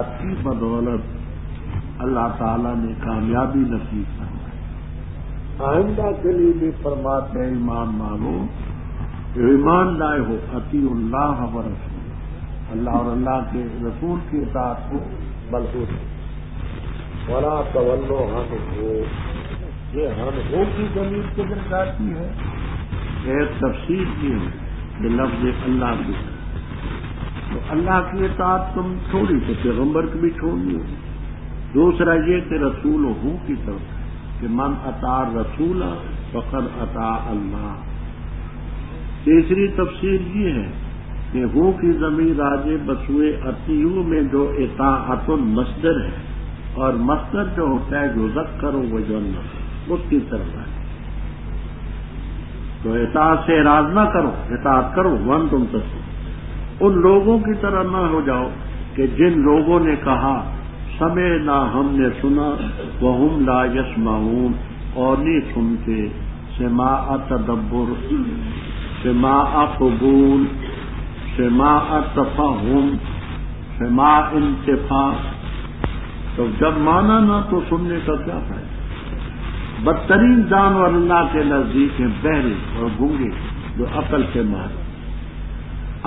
اطاعت کی بدولت اللہ تعالیٰ نے کامیابی نصیب فرمائی۔ آئندہ کے لیے بھی فرماتے ہیں ایمان مانو، ایمان لائے ہو اطیع اللہ و رسول، اللہ اور اللہ کے رسول کی اطاعت کو بلکہ ولا تولوا عنہ، یہ ہو کی ضمیر کدھر جاتی ہے؟ ایک تفسیر کی ہے کہ لفظ اللہ کی، تو اللہ کی اطاعت تم چھوڑی تو پیغمبر کی بھی چھوڑی ہو۔ دوسرا یہ کہ رسول ہو کی طرف کہ من اطاع رسول فقد اطاع اللہ۔ تیسری تفسیر یہ ہے کہ ہو کی ضمیر راجع بسوئے اطیعو میں جو اطاعت المصدر ہے، اور مصدر جو ہوتا ہے جو ذکر و جنت، اس کی طرف ہے۔ تو اطاعت سے اعراض نہ کرو، اطاعت کرو ون تم تسلیم۔ ان لوگوں کی طرح نہ ہو جاؤ کہ جن لوگوں نے کہا سمعنا، ہم نے سنا، وہم لا یسمعون، اور نہیں سنتے، سماع تدبر، سماع قبول، سماع تفہم، سماع انتفاع۔ تو جب مانا نہ تو سننے کا کیا فائدہ؟ بدترین جانور اللہ کے نزدیک ہیں بہرے اور گونگے جو عقل سے مارے۔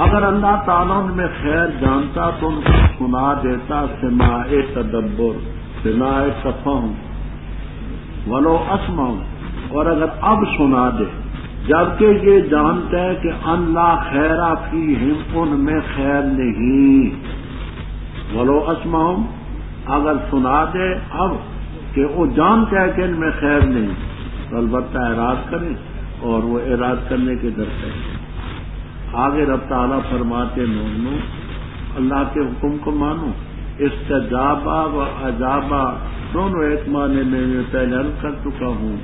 اگر اللہ تعالیٰ ان میں خیر جانتا تو ان کو سنا دیتا، سماع تدبر، سماع تفہم، ولو اسمع، اور اگر اب سنا دے جبکہ یہ جانتا ہے کہ اللہ خیر فیہم، ان میں خیر نہیں، ولو اسمع، اگر سنا دے اب کہ وہ جانتا ہے کہ ان میں خیر نہیں، تو البتہ اعراض کرے، اور وہ اعراض کرنے کے ڈرتے ہیں۔ آگے رب تعالیٰ فرماتے مومنو، اللہ کے حکم کو مانو۔ استجابہ و اجابہ دونوں ایک معنی میں پہلے عرض کر چکا ہوں۔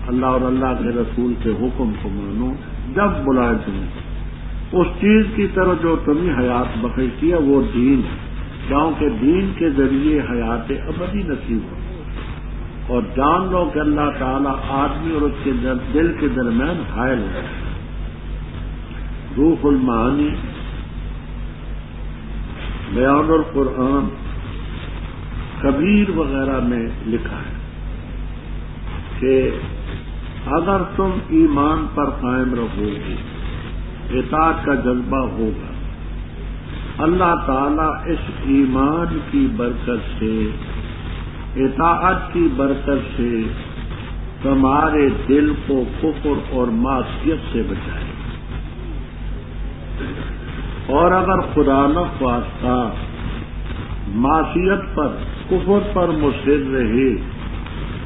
اللہ اور اللہ کے رسول کے حکم کو مانو جب بلائے تمہیں اس چیز کی طرف جو تمہیں حیات بخشتی ہے، وہ دین ہے، کیونکہ دین کے ذریعے حیات ابدی نصیب ہو۔ اور جان لو کہ اللہ تعالیٰ آدمی اور اس کے دل کے درمیان حائل ہے۔ روح المعانی بیان القرآن کبیر وغیرہ میں لکھا ہے کہ اگر تم ایمان پر قائم رہو گے، اطاعت کا جذبہ ہوگا، اللہ تعالیٰ اس ایمان کی برکت سے، اطاعت کی برکت سے تمہارے دل کو کفر اور معصیت سے بچائے۔ اور اگر خدا نخواستہ معصیت پر، کفر پر مصر رہے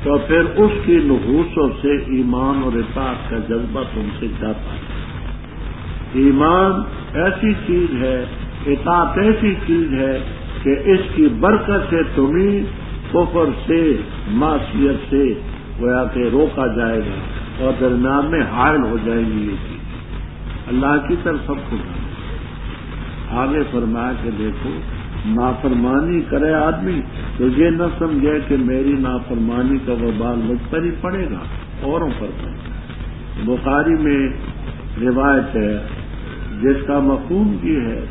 تو پھر اس کی نحوسوں سے ایمان اور اطاعت کا جذبہ تم سے جاتا ہے۔ ایمان ایسی چیز ہے، اطاعت ایسی چیز ہے کہ اس کی برکت سے تمہیں کفر سے، معصیت سے گویا کہ روکا جائے گا، اور درمیان میں حائل ہو جائے گی یہ چیز۔ اللہ کی طرف سب کو آگے فرمایا کہ دیکھو، نافرمانی کرے آدمی تو یہ نہ سمجھے کہ میری نافرمانی کا وبال مجھ پر ہی پڑے گا، اوروں پر پڑے گا۔ بخاری میں روایت ہے جس کا مفہوم یہ ہے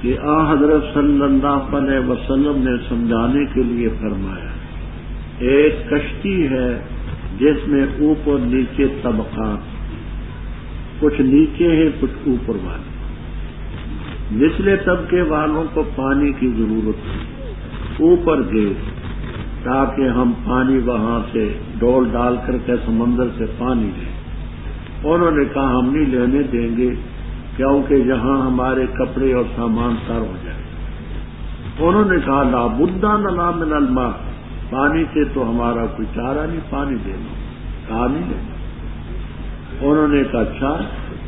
کہ حضرت صلی اللہ علیہ وسلم نے سمجھانے کے لیے فرمایا، ایک کشتی ہے جس میں اوپر نیچے طبقات، کچھ نیچے ہیں کچھ اوپر والے۔ نچلے طبقے والوں کو پانی کی ضرورت ہے، اوپر گئے تاکہ ہم پانی وہاں سے ڈول ڈال کر کے سمندر سے پانی لیں۔ انہوں نے کہا ہم نہیں لینے دیں گے کیونکہ یہاں ہمارے کپڑے اور سامان تر ہو جائے۔ انہوں نے کہا لا بد لنا من الماء، پانی سے تو ہمارا کوئی چارہ نہیں، پانی دینا، کہا نہیں لینا۔ انہوں نے کہا اچھا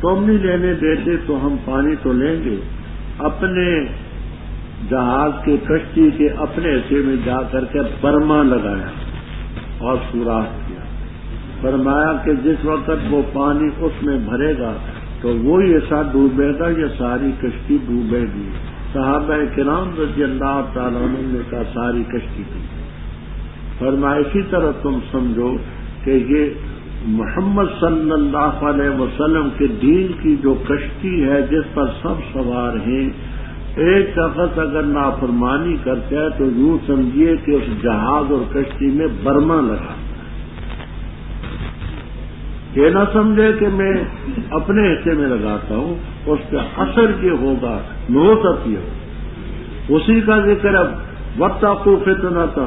تم نہیں لینے دیتے تو ہم پانی تو لیں گے۔ اپنے جہاز کے کشتی کے اپنے حصے میں جا کر کے برما لگایا اور سوراخ کیا، فرمایا کہ جس وقت وہ پانی اس میں بھرے گا تو وہی ایسا ڈوبے گا یا ساری کشتی ڈوبے گی۔ صحابہ کرام رضی اللہ تعالیٰ عنہ نے کہا ساری کشتی کی۔ فرمایا اسی طرح تم سمجھو کہ یہ محمد صلی اللہ علیہ وسلم کے دین کی جو کشتی ہے جس پر سب سوار ہیں، ایک شخص اگر نافرمانی کرتا ہے تو یوں سمجھیے کہ اس جہاز اور کشتی میں برما لگا، یہ نہ سمجھے کہ میں اپنے حصے میں لگاتا ہوں، اس کا اثر یہ ہوگا نو سکتی ہو اسی کا ذکر اب واتقوا فتنۃ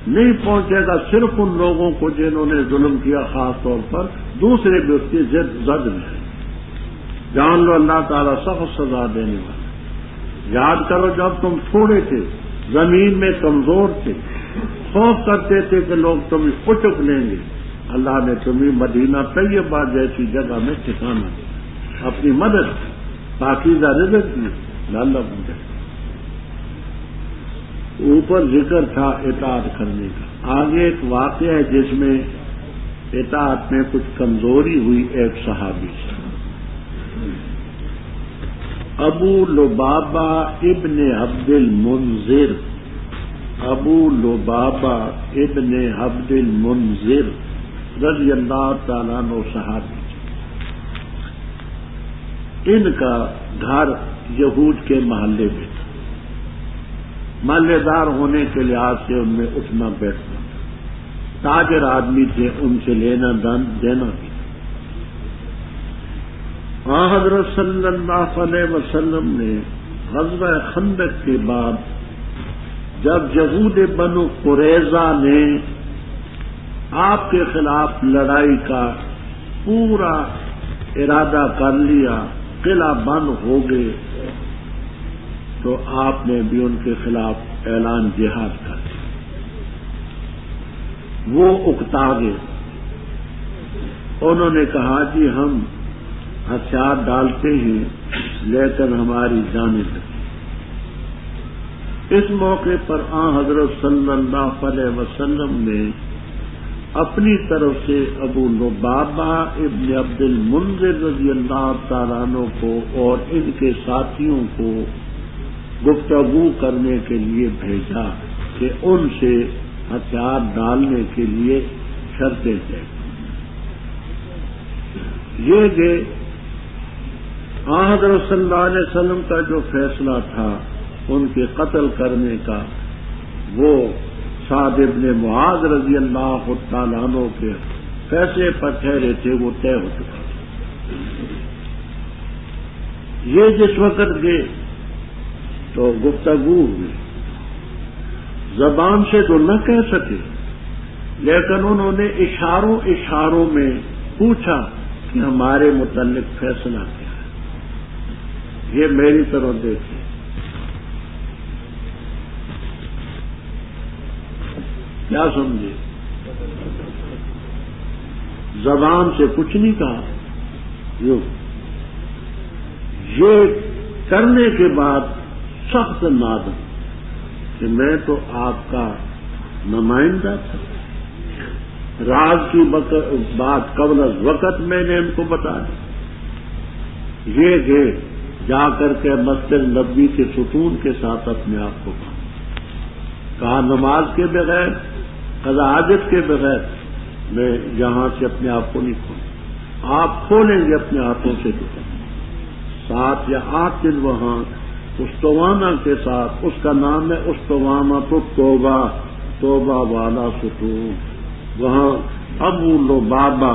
نہیں پہنچے گا صرف ان لوگوں کو جنہوں نے ظلم کیا، خاص طور پر دوسرے بھی اس کی زد میں جان لو اللہ تعالیٰ سخت سزا دینے والا۔ یاد کرو جب تم تھوڑے تھے، زمین میں کمزور تھے، خوف کرتے تھے کہ لوگ تمہیں اچک لیں گے، اللہ نے تمہیں مدینہ طیبہ جیسی جگہ میں ٹھکانا دیا، اپنی مدد پاکیزہ رزق دی، لعلکم تشکرون۔ اوپر ذکر تھا اطاعت کرنے کا، آگے ایک واقعہ ہے جس میں اطاعت میں کچھ کمزوری ہوئی ایک صحابی سے۔ ابو لبابہ ابن عبد المنذر، ابو لبابہ ابن عبد المنذر رضی اللہ تعالیٰ عنہ صحابی، ان کا گھر یہود کے محلے میں تھا، محلے دار ہونے کے لحاظ سے ان میں اٹھنا بیٹھنا، تاجر آدمی تھے، ان سے لینا دینا بھی۔ حضرت صلی اللہ علیہ وسلم نے غزوہ خندق کے بعد جب یہود بنو قریظہ نے آپ کے خلاف لڑائی کا پورا ارادہ کر لیا، قلعہ بند ہو گئے، تو آپ نے بھی ان کے خلاف اعلان جہاد کر دیا۔ وہ اکتا گئے، انہوں نے کہا جی ہم ہتھیار ڈالتے ہیں لیکن ہماری جانیں بچیں۔ اس موقع پر حضرت صلی اللہ علیہ وسلم نے اپنی طرف سے ابو لبابہ ابن عبد المنذر رضی اللہ تعالیٰ عنہ کو اور ان کے ساتھیوں کو گفتگو کرنے کے لیے بھیجا کہ ان سے ہتھیار ڈالنے کے لیے شرطیں طے۔ یہ کہ حضرت صلی اللہ علیہ وسلم کا جو فیصلہ تھا ان کے قتل کرنے کا، وہ سعد ابن معاذ رضی اللہ تعالیٰ عنہ کے فیصلے پر ٹھہرے تھے، وہ طے ہو چکا تھا۔ یہ جس وقت گئے تو گفتگو ہوئی، زبان سے تو نہ کہہ سکے لیکن انہوں نے اشاروں میں پوچھا کہ ہمارے متعلق فیصلہ کیا ہے، یہ میری طرف دیکھیں۔ کیا سمجھے؟ زبان سے کچھ نہیں کہا، یہ کرنے کے بعد سخت نادم کہ میں تو آپ کا نمائندہ تھا، راز کی بات قبل از وقت میں نے ان کو بتا دی، یہ کہ جا کر کے مسجد نبوی کے ستون کے ساتھ اپنے آپ کو کہا نماز کے بغیر، قضاء حاجت کے بغیر میں یہاں سے اپنے آپ کو نہیں کھولوں، آپ کھولیں گے اپنے ہاتھوں سے دکان 7 یا 8 دن وہاں استوانہ کے ساتھ، اس کا نام ہے استوانہ تو توبہ والا ستون، وہاں ابو لبابہ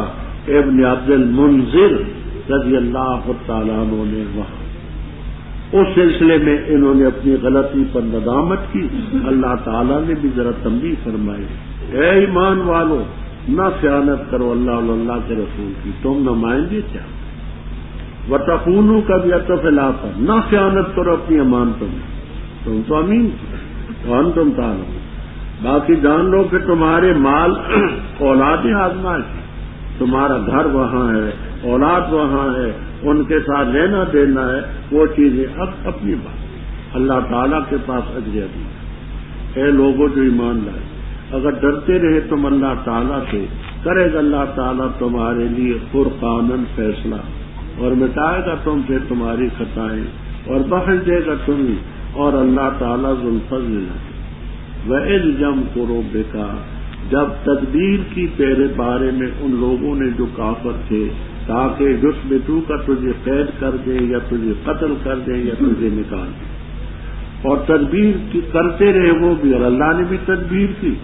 ابن عبد المنذر رضی اللہ تعالیٰ عنہ نے وہاں اس سلسلے میں انہوں نے اپنی غلطی پر ندامت کی، اللہ تعالیٰ نے بھی ذرا تنبیہ فرمائی، اے ایمان والو نہ خیانت کرو اللہ اور اللہ کے رسول کی، تم نمائندے کیا وتخونوا کا بھی عطف علاقہ، نہ خیانت کرو اپنی امانتوں میں، تم تو امین کون تم تعلق، باقی جان لو کہ تمہارے مال اولاد آزمائش ہے، تمہارا گھر وہاں ہے، اولاد وہاں ہے، ان کے ساتھ لینا دینا ہے، وہ چیزیں اب اپنی بات اللہ تعالیٰ کے پاس اجر عظیم۔ اے لوگوں جو ایمان لائے، اگر ڈرتے رہے تم اللہ تعالیٰ سے، کرے گا اللہ تعالیٰ تمہارے لیے فرقاناً فیصلہ اور مٹائے گا تم سے تمہاری خطائیں اور بخش دے گا تمہیں، اور اللہ تعالیٰ ذو الفضل ہے۔ وَإِذْ يَمْكُرُ بِكَ جب تدبیر کی تیرے بارے میں ان لوگوں نے جو کافر تھے تاکہ یثبتوک کا تجھے قید کر دیں یا تجھے قتل کر دیں یا تجھے نکال دیں، اور تدبیر کی کرتے رہے وہ بھی، اور اللہ نے بھی تدبیر کی،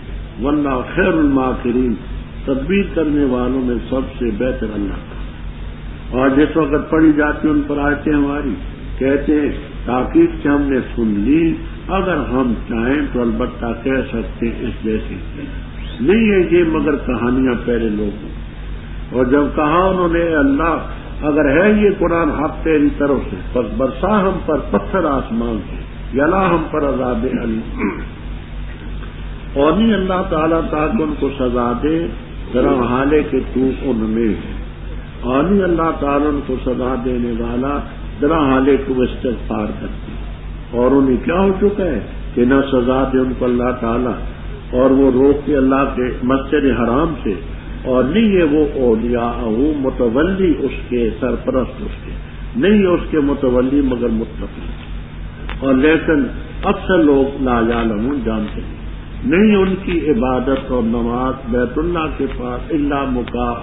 واللہ خیر الماکرین، تدبیر کرنے والوں میں سب سے بہتر اللہ کا۔ اور جس وقت پڑھی جاتی ان پر آیتیں ہماری، کہتے ہیں تاکید سے ہم نے سن لی، اگر ہم چاہیں تو البتہ کہہ سکتے اس جیسی نہیں ہے یہ مگر کہانیاں پہلے لوگوں۔ اور جب کہا انہوں نے اللہ اگر ہے یہ قرآن حق تیری طرف سے پس برسا ہم پر پتھر آسمان سے، یلا ہم پر عذاب علیم، اور نہیں اللہ تعالیٰ تاکہ ان کو سزا دے ذرا حالے کہ تو ان میں ہے، اور نہیں اللہ تعالیٰ ان کو سزا دینے والا ذرا حالے کو استغفار کرتے، اور انہیں کیا ہو چکا ہے کہ نہ سزا دے ان کو اللہ تعالیٰ، اور وہ روک کے اللہ کے مسجد حرام سے، اور نہیں ہے وہ اولیاء متولی اس کے سرپرست اس کے نہیں ہے اس کے متولی مگر متقی، اور لیکن اکثر لوگ لا یعلمون جانتے نہیں ان کی عبادت اور نماز بیت اللہ کے پاس الا مکاء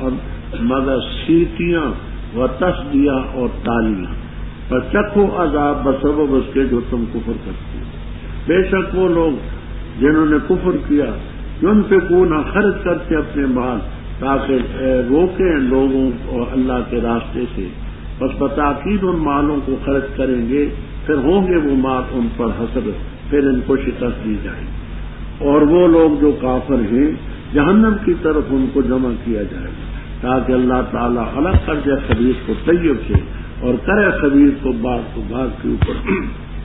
مگر سیٹیاں و تصدیہ اور تالیاں، پر چکھو عذاب بسبب اس کے جو تم کفر کرتے ہو۔ بے شک وہ لوگ جنہوں نے کفر کیا ينفقون خرچ کرتے اپنے مال تاکہ روکیں لوگوں کو اللہ کے راستے سے، بس بتاکید ان مالوں کو خرچ کریں گے پھر ہوں گے وہ مال ان پر حسر، پھر ان کو شکست دی جائے گی، اور وہ لوگ جو کافر ہیں جہنم کی طرف ان کو جمع کیا جائے گا، تاکہ اللہ تعالیٰ الگ کر دے خبیث کو طیب سے اور کرے خبیث کو باغ کے اوپر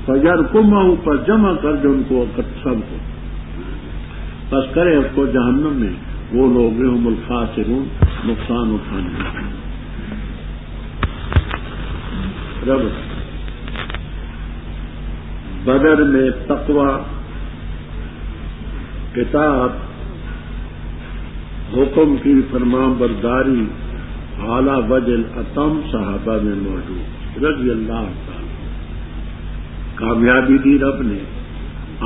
فجر کو اوپر جمع کر دے ان کو سب کو، بس کرے اس کو جہنم میں، وہ لوگ ہم الخاسرون نقصان اٹھانے والے۔ رب بدر میں تقوی، اطاعت، حکم کی فرمان برداری اعلیٰ وجل اتم صحابہ میں موجود رضی اللہ تعالی، کامیابی دی رب نے،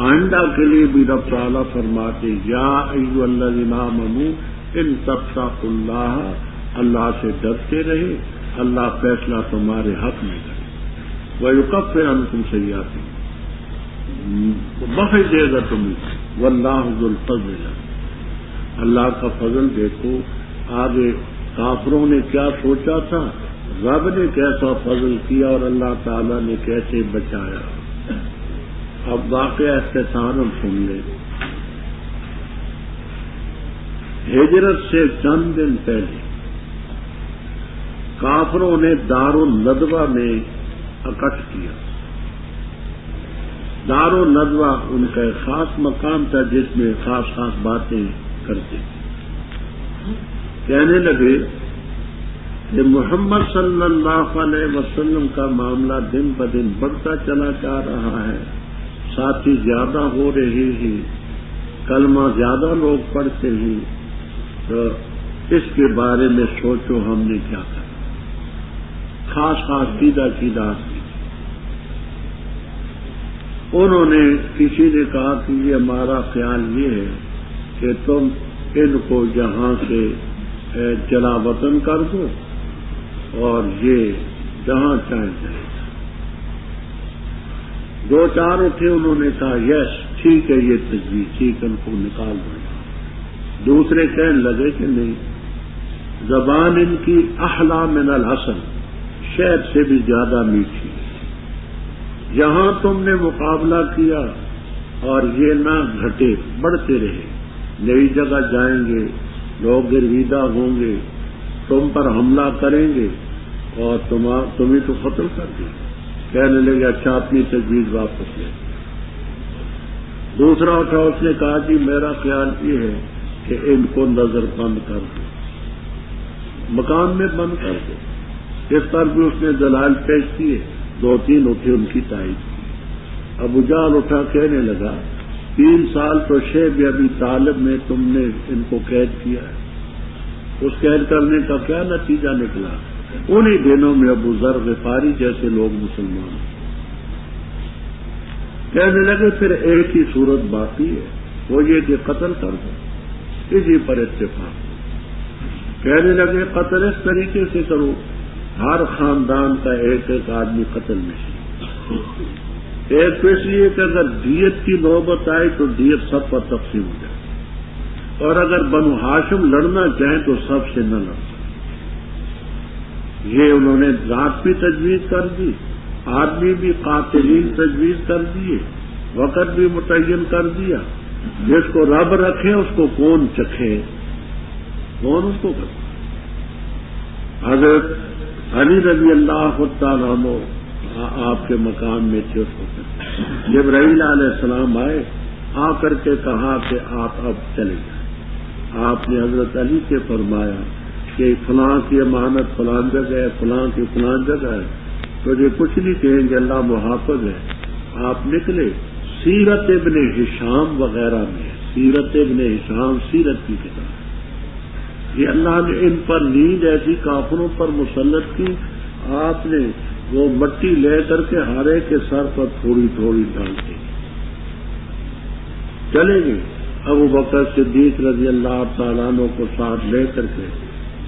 آئندہ کے لیے بھی رب تعالیٰ فرماتے یا ایھا الذین آمنوا ان تتقوا اللہ، اللہ سے ڈرتے رہے، اللہ فیصلہ تمہارے حق میں کرے، ویکفر عنکم سیئاتکم، بخش دے گا تمہیں، واللہ ذو الفضل، اللہ کا فضل دیکھو۔ آگے کافروں نے کیا سوچا تھا، رب نے کیسا فضل کیا اور اللہ تعالیٰ نے کیسے بچایا۔ اب واقعہ اختتام سن لیں۔ ہجرت سے چند دن پہلے کافروں نے دارالندوہ میں اکٹھ کیا۔ دارالندوہ ان کا ایک خاص مقام تھا جس میں خاص خاص باتیں کرتے، کہنے لگے کہ محمد صلی اللہ علیہ وسلم کا معاملہ دن بدن بڑھتا چلا جا رہا ہے، ساتھی زیادہ ہو رہے ہیں، کلمہ زیادہ لوگ پڑھتے ہیں، تو اس کے بارے میں سوچو ہم نے کیا کرنا۔ خاص خاص سیدھا سیدھا انہوں نے کسی نے کہا کہ یہ ہمارا خیال یہ ہے کہ تم ان کو یہاں سے جلا وطن کر دو اور یہ جہاں چاہیں جائیں۔ دو چار اٹھے، انہوں نے کہا یس ٹھیک ہے یہ تجویز ٹھیک، ان کو نکال دو۔ دوسرے کہنے لگے کہ نہیں، زبان ان کی احلی من العسل، شہد سے بھی زیادہ میٹھی، یہاں تم نے مقابلہ کیا اور یہ نہ گھٹے بڑھتے رہے، نئی جگہ جائیں گے، لوگ گرویدہ ہوں گے، تم پر حملہ کریں گے اور تمہیں تو قتل کر دیں۔ کہنے لگے اچھا اپنی تجویز واپس لے۔ دوسرا اٹھا، اس نے کہا جی میرا خیال یہ ہے کہ ان کو نظر بند کر دو، مکان میں بند کر دو۔ اس پر بھی اس نے دلائل پیش کیے، دو تین اٹھے ان کی تائید کی۔ ابو جہل اٹھا کہنے لگا 3 سال تو شیب ابی طالب میں تم نے ان کو قید کیا ہے، اس قید کرنے کا کیا نتیجہ نکلا؟ انہی دنوں میں ابو ذر غفاری جیسے لوگ مسلمان کہنے لگے پھر ایک ہی صورت باقی ہے، وہ یہ کہ قتل کر دو۔ اسی پر اتفاق کہنے لگے قتل اس طریقے سے کرو، ہر خاندان کا ایک ایک آدمی قتل میں سے، ایک تو اس لیے کہ اگر دیت کی نوبت آئے تو دیت سب پر تقسیم ہو جائے، اور اگر بنو ہاشم لڑنا چاہیں تو سب سے نہ لڑ سکے۔ یہ انہوں نے ذات بھی تجویز کر دی، آدمی بھی قاتلین تجویز کر دیے، وقت بھی متعین کر دیا۔ جس کو رب رکھے اس کو کون چکھے، کون اس کو کرے۔ حضرت علی رضی اللہ تعالیٰ عنہ آپ کے مقام میں تھے، اس وقت جبرائیل علیہ السلام آئے، آ کر کے کہا کہ آپ اب چلے جائیں۔ آپ نے حضرت علی سے فرمایا کہ فلاں کی امانت فلاں جگہ ہے، فلاں کی فلاں جگہ ہے، تو یہ کچھ نہیں کہیں گے، اللہ محافظ ہے۔ آپ نکلے، سیرت ابن ہشام وغیرہ میں، سیرت ابن ہشام سیرت کی کتاب، یہ اللہ نے ان پر نیند ایسی کافروں پر مسلط کی، آپ نے وہ مٹی لے کر کے ہر ایک کے سر پر تھوڑی تھوڑی ڈالتے چلے گئے۔ ابو بکر صدیق رضی اللہ تعالیٰ عنہ کو ساتھ لے کر کے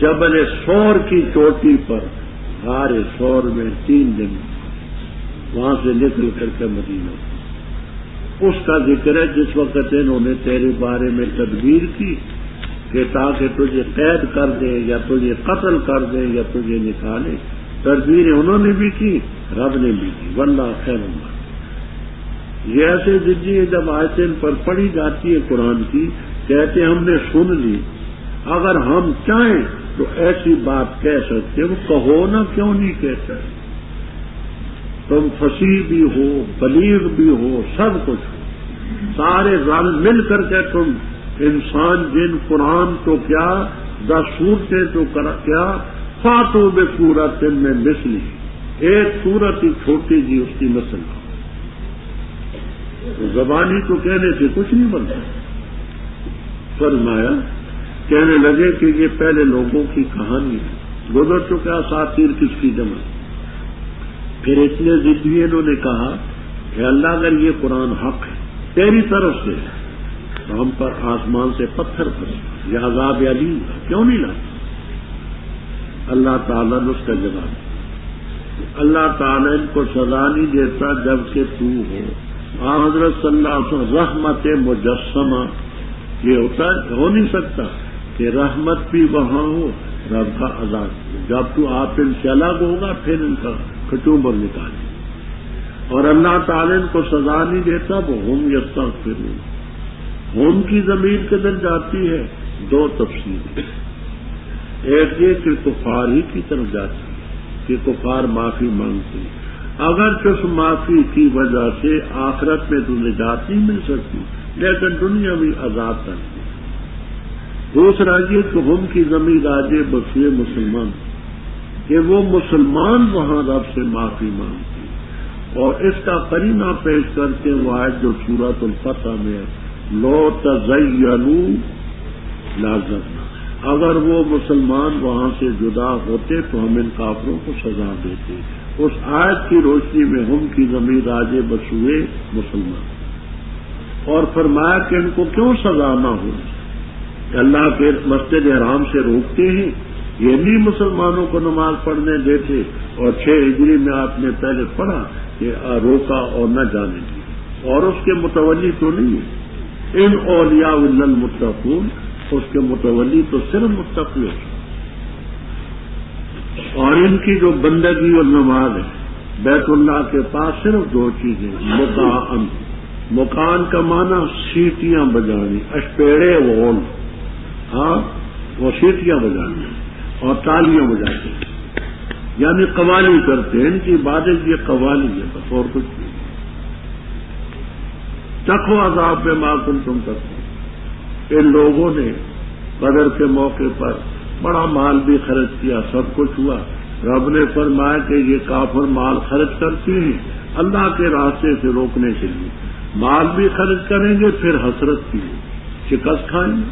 جبل سور کی چوٹی پر، غار سور میں 3 دن وہاں سے نکل کر کے مدینہ، اس کا ذکر ہے جس وقت انہوں نے تیرے بارے میں تدبیر کی کہ تاکہ تجھے قید کر دیں یا تجھے قتل کر دیں یا تجھے نکالیں، تدبیریں انہوں نے بھی کی، رب نے بھی کی، واللہ خیر اللہ۔ یہ ایسے جدی جب آیتیں پر پڑھی جاتی ہے قرآن کی، کہتے ہم نے سن لی، اگر ہم چاہیں تو ایسی بات کہہ سکتے، وہ کہو نا، کیوں نہیں کہتے؟ تم فصیح بھی ہو، بلیغ بھی ہو، سب کچھ ہو، سارے رل مل کر کے تم انسان جن قرآن تو کیا 10 صورتیں تو کیا، فاتو بے صورت میں مثلی، ایک صورت ہی چھوٹی جی اس کی مثل، تو زبانی تو کہنے سے کچھ نہیں بنتا۔ فرمایا، کہنے لگے کہ یہ پہلے لوگوں کی کہانی ہے، گزر چکا اساطیر کس کی جمع۔ پھر اتنے ضدی انہوں نے کہا کہ اللہ اگر یہ قرآن حق ہے تیری طرف سے تو ہم پر آسمان سے پتھر پڑے، یہ عذاب علیم کیوں نہیں لاتا؟ اللہ تعالیٰ نے اس کا جواب، اللہ تعالیٰ ان کو سزا نہیں دیتا جبکہ تو ہو۔ حضرت صلی اللہ علیہ وسلم رحمت مجسمہ، یہ ہو نہیں سکتا کہ رحمت بھی وہاں ہو، رب کا عذاب، جب تو آپ ان سے الگ ہوگا پھر ان کا کچوبر نکالے، اور اللہ تعالیٰ ان کو سزا نہیں دیتا، وہ ہم یستغفرون، ہم کی ضمیر کدھر جاتی ہے؟ 2 تفسیر، ایک یہ کہ کفار ہی کی طرف جاتی ہے کہ کفار معافی مانگتے ہیں، اگر اس معافی کی وجہ سے آخرت میں تو نجات نہیں مل سکتی لیکن دنیا میں عذاب کرتی۔ دوسرا یہ کہ ہم کی ضمیر آجے بخشے مسلمان، کہ وہ مسلمان وہاں رب سے معافی مانگتے ہیں، اور اس کا قرینہ پیش کرتے وہ آیت جو سورۃ الفتح میں ہے، لو تزینوا لعذبنا، اگر وہ مسلمان وہاں سے جدا ہوتے تو ہم ان کافروں کو سزا دیتے۔ اس آیت کی روشنی میں ہم کی ضمیر آجے بسوئے مسلمان، اور فرمایا کہ ان کو کیوں سزا نہ ہو، کہ اللہ کے مسجد حرام سے روکتے ہیں، یہ نہیں مسلمانوں کو نماز پڑھنے دیتے، اور 6 ہجری میں آپ نے پہلے پڑھا کہ روکا اور نہ جانے دیا، اور اس کے متولی تو نہیں ہے، ان اولیاء الا المتقون، اس کے متولی تو صرف متقی ہوتے، اور ان کی جو بندگی اور نماز ہے بیت اللہ کے پاس صرف 2 چیزیں، مکان، مکان کا معنی سیٹیاں بجانی، اشپیڑے وول، ہاں وہ سیٹیاں بجانی اور تالیاں بجاتے ہیں، یعنی قوالی کرتے ہیں، ان کی عبادت یہ قوالی ہے بس، اور کچھ نہیں۔ چکھو عذاب میں ما کنتم تکفرون، ان لوگوں نے بدر کے موقع پر بڑا مال بھی خرچ کیا، سب کچھ ہوا، رب نے فرمایا کہ یہ کافر مال خرچ کرتے ہیں اللہ کے راستے سے روکنے کے لیے، مال بھی خرچ کریں گے پھر حسرت کی شکست کھائیں گے،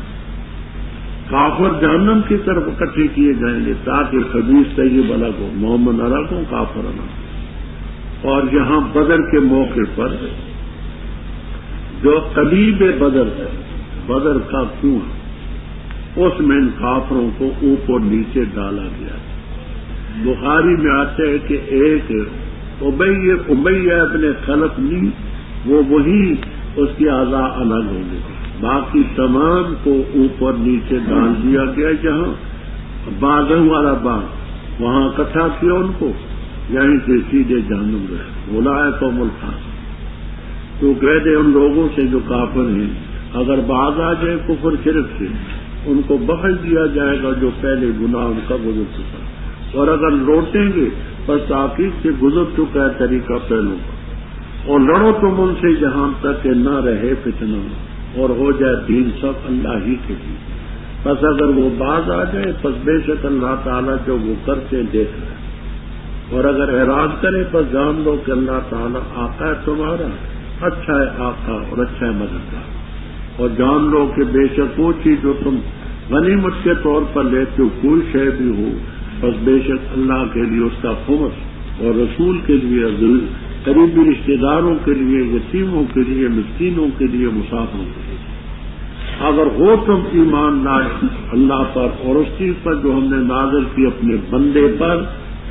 کافر جہنم کی طرف اکٹھے کیے جائیں گے تاکہ خبیث طیب الگ ہو، مومن الگ ہو، کافر الگ۔ اور یہاں بدر کے موقع پر جو قلیب بدر ہے، بدر کا کنواں، اس میں ان کافروں کو اوپر نیچے ڈالا گیا۔ بخاری میں آتا ہے کہ ایک ابی ابن خلف نہیں، وہ وہی اس کی اعضاء الگ ہوں گے، باقی تمام کو اوپر نیچے ڈال دیا گیا، جہاں باغوں والا باغ وہاں اکٹھا کیا ان کو، یہیں سے سیدھے جہنم گئے، اولئک هم الفاسقون۔ تو کہہ دے ان لوگوں سے جو کافر ہیں، اگر باز آ جائے کفر شرک سے، ان کو بخش دیا جائے گا جو پہلے گناہ ان کا گزر چکا، اور اگر لوٹیں گے بس تحقیق سے گزر چکا ہے طریقہ پہلوں کا، اور لڑو تم ان سے جہاں تک کہ نہ رہے فتنہ اور ہو جائے دین سب اللہ ہی کے لیے۔ بس اگر وہ باز آ جائے پس بے شک اللہ تعالیٰ جو وہ کرتے دیکھ رہے، اور اگر اعراض کرے پس جان لو کہ اللہ تعالیٰ آقا ہے تمہارا، اچھا ہے آقا اور اچھا ہے مددگار، اور جان لو کہ بے شک وہ چیز جو تم غنیمت کے طور پر لیتے ہو کوئی شے بھی ہو، بس بے شک اللہ کے لیے اس کا خمس، اور رسول کے لیے، قریبی رشتہ داروں کے لیے، یتیموں کے لیے، مسکینوں کے لیے، مسافروں کے لیے۔ اگر ہو تم ایمان لائے اللہ پر اور اس چیز پر جو ہم نے نازل کی اپنے بندے پر،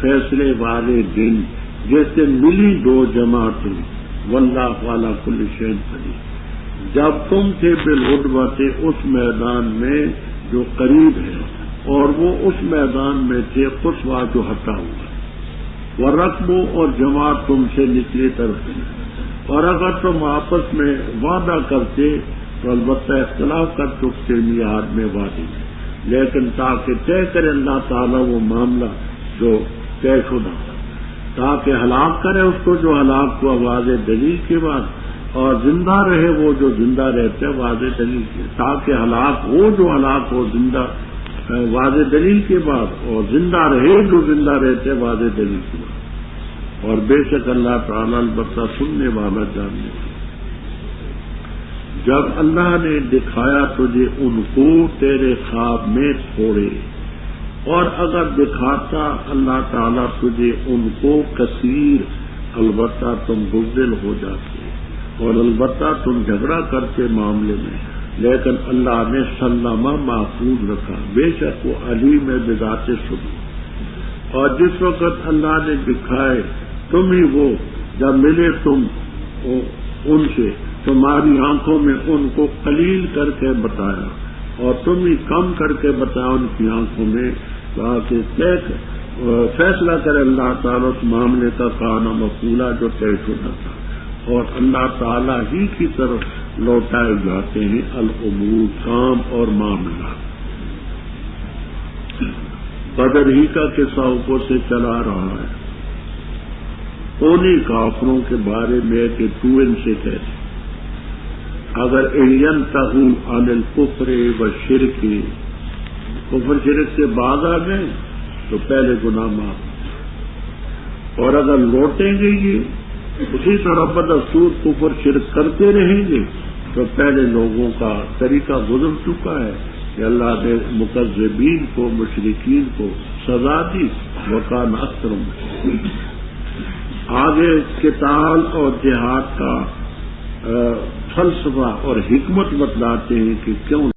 فیصلے والے دن جس دن ملی دو جماعتیں، واللہ علی کل شیء قدیر، جب تم تھے بالعدوۃ اس میدان میں جو قریب ہے، اور وہ اس میدان میں تھے قصویٰ جو ہٹا ہوا، ورقبو اور جماعت تم سے نچلی طرف ہے، اور اگر تم آپس میں وعدہ کرتے تو البتہ اختلاف کر چکتے میعاد میں وعدے میں، لیکن تاکہ طے کرے اللہ تعالیٰ وہ معاملہ جو طے شدہ، تاکہ ہلاک کرے اس کو جو ہلاک ہوا واضح دلیل کے بعد، اور زندہ رہے وہ جو زندہ رہتے واضح دلیل کے، تاکہ ہلاک ہو جو ہلاک ہو زندہ واضح دلیل کے بعد، اور زندہ رہے جو زندہ رہتے واضح دلیل کے بعد، اور بے شک اللہ تعالیٰ البتہ سننے والا جاننے والا۔ جب اللہ نے دکھایا تجھے ان کو تیرے خواب میں تھوڑے، اور اگر دکھاتا اللہ تعالیٰ تجھے ان کو کثیر، البتہ تم بزدل ہو جاتے، اور البتہ تم جھگڑا کرتے معاملے میں، لیکن اللہ نے سلامہ محفوظ رکھا، بے شک وہ علیم ہے بذات صدور۔ اور جس وقت اللہ نے دکھائے تم ہی وہ، جب ملے تم ان سے تمہاری آنکھوں میں ان کو قلیل کر کے بتایا، اور تم ہی کم کر کے بتایا ان کی آنکھوں میں، تاکہ فیصلہ کرے اللہ تعالیٰ اس معاملے کا کانا مفعولا جو طے شدہ تھا، اور اللہ تعالیٰ ہی کی طرف لوٹائے جاتے ہیں الامور، کام اور معاملات۔ بدر ہی کا قصہ اوپر سے چلا رہا ہے، انہیں کافروں کے بارے میں کہ تو ان سے کہتے اگر ينتهوا عن الكفر والشرك، کفر شرک سے باز آ گئے تو پہلے گناہ معاف، اور اگر لوٹیں گے یہ اسی طرح بدستور کفر شرک کرتے رہیں گے تو پہلے لوگوں کا طریقہ گزر چکا ہے کہ اللہ نے مکذبین کو، مشرکین کو سزا دی، وکان اکثر مشرکین۔ آگے قتال اور جہاد کا فلسفہ اور حکمت بتلاتے ہیں کہ کیوں